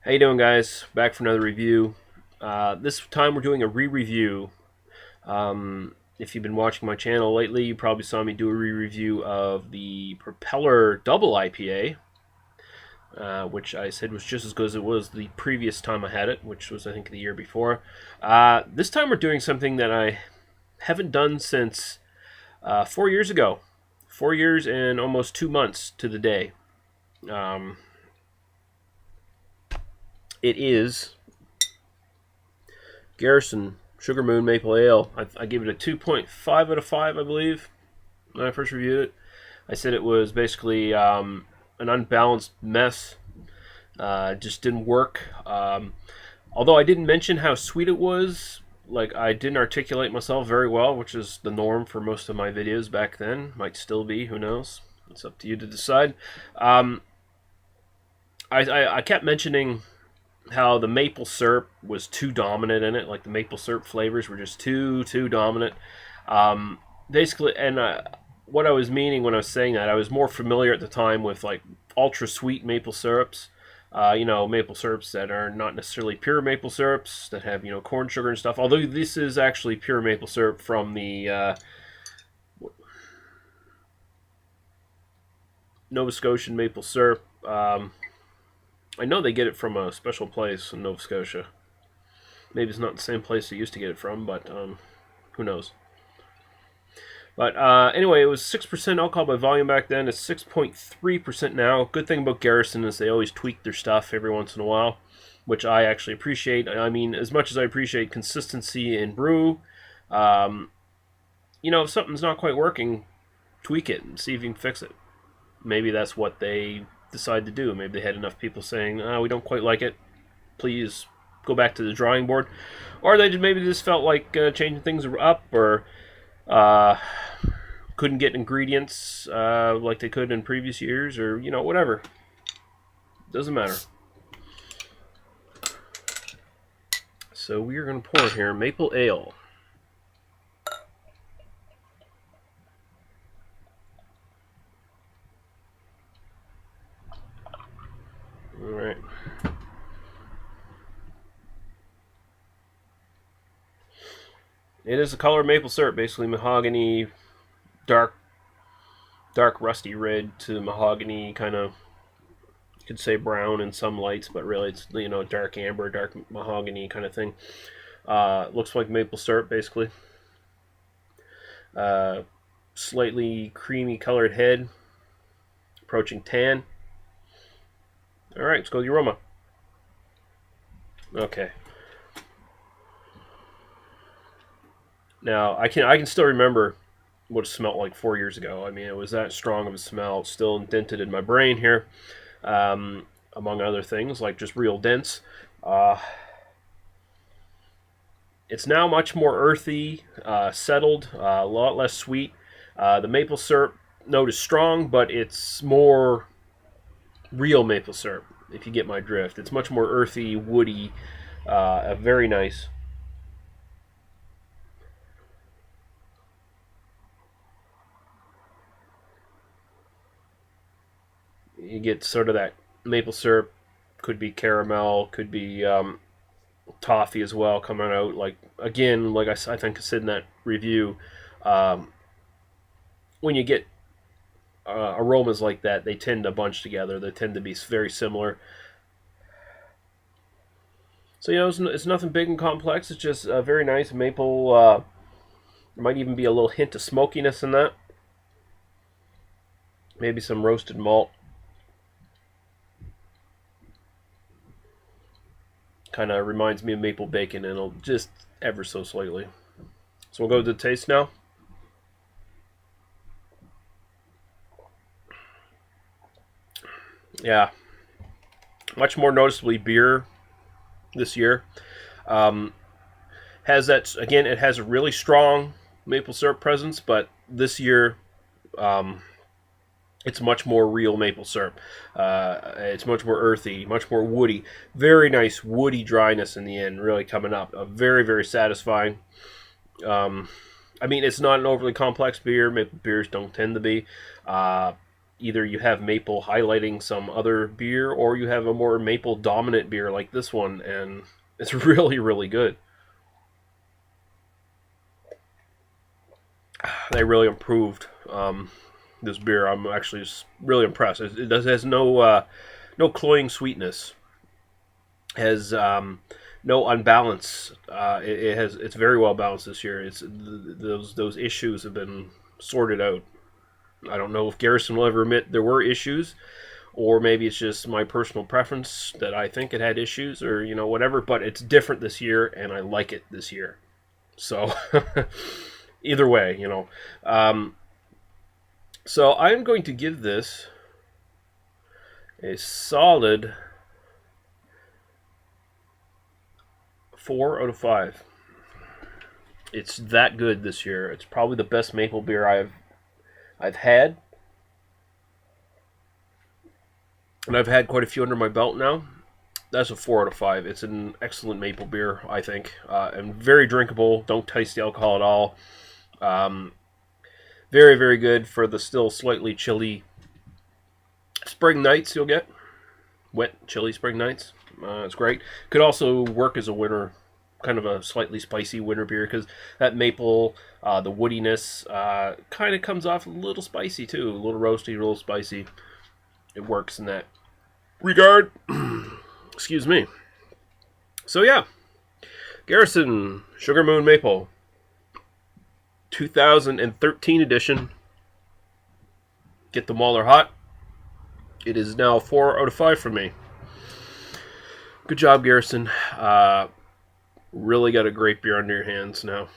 How you doing, guys? Back for another review. This time we're doing a re-review. If you've been watching my channel lately, you probably saw me do a re-review of the Propeller Double IPA, which I said was just as good as it was the previous time I had it, which was, I think, the year before. This time we're doing something that I haven't done since 4 years ago. 4 years and almost 2 months to the day. It is Garrison Sugar Moon Maple Ale. I gave it a 2.5 out of 5, I believe, when I first reviewed it. I said it was basically an unbalanced mess. Just didn't work. Although I didn't mention how sweet it was, like I didn't articulate myself very well, which is the norm for most of my videos back then. Might still be, who knows? It's up to you to decide. I kept mentioning how the maple syrup was too dominant in it, like the maple syrup flavors were just too dominant. Basically, and what I was meaning when I was saying that, I was more familiar at the time with like ultra sweet maple syrups. Maple syrups that are not necessarily pure maple syrups that have corn sugar and stuff. Although this is actually pure maple syrup from the Nova Scotian maple syrup. I know they get it from a special place in Nova Scotia. Maybe it's not the same place they used to get it from, but who knows. But anyway, it was 6% alcohol by volume back then. It's 6.3% now. Good thing about Garrison is they always tweak their stuff every once in a while, which I actually appreciate. I mean, as much as I appreciate consistency in brew, if something's not quite working, tweak it and see if you can fix it. Maybe that's what they decide to do. Maybe they had enough people saying, we don't quite like it, please go back to the drawing board. Or they maybe just felt like changing things up, or couldn't get ingredients like they could in previous years, or whatever. Doesn't matter. So we are going to pour here maple ale. Alright. It is a color maple syrup, basically mahogany, dark rusty red to mahogany, kind of, you could say brown in some lights, but really it's dark amber, dark mahogany kind of thing. Looks like maple syrup, basically. Slightly creamy colored head, approaching tan. Alright, let's go to the aroma. Okay. Now, I can still remember what it smelled like 4 years ago. I mean, it was that strong of a smell. It's still indented in my brain here, among other things, like just real dense. It's now much more earthy, settled, a lot less sweet. The maple syrup note is strong, but it's more real maple syrup, if you get my drift. It's much more earthy, woody, very nice. You get sort of that maple syrup, could be caramel, could be toffee as well coming out. Like, again, like I think I said in that review, when you get aromas like that, they tend to bunch together. They tend to be very similar. So it's nothing big and complex. It's just a very nice maple. There might even be a little hint of smokiness in that. Maybe some roasted malt. Kind of reminds me of maple bacon, and it'll just ever so slightly. So we'll go to the taste now. Yeah, much more noticeably beer this year. Has that, again, it has a really strong maple syrup presence, but this year it's much more real maple syrup. It's much more earthy, much more woody. Very nice woody dryness in the end, really coming up. Very, very satisfying. I mean, it's not an overly complex beer. Maple beers don't tend to be. either you have maple highlighting some other beer, or you have a more maple dominant beer like this one, and it's really, really good. They really improved this beer. I'm actually just really impressed. It has no cloying sweetness. Has no unbalance. It's very well balanced this year. Those issues have been sorted out. I don't know if Garrison will ever admit there were issues, or maybe it's just my personal preference that I think it had issues, or whatever. But it's different this year, and I like it this year. So either way, So I'm going to give this a solid 4 out of 5. It's that good this year. It's probably the best maple beer I've had, and I've had quite a few under my belt now. That's a 4 out of 5. It's an excellent maple beer, I think, and very drinkable. Don't taste the alcohol at all. Very, very good for the still slightly chilly spring nights you'll get. Wet, chilly spring nights. It's great. Could also work as a winter, kind of a slightly spicy winter beer, because that maple, the woodiness, kind of comes off a little spicy too. A little roasty, a little spicy. It works in that regard. Excuse me. So yeah, Garrison Sugar Moon Maple 2013 edition. Get them while they're hot. It is now 4 out of 5 for me. Good job, Garrison. Really got a great beer under your hands now.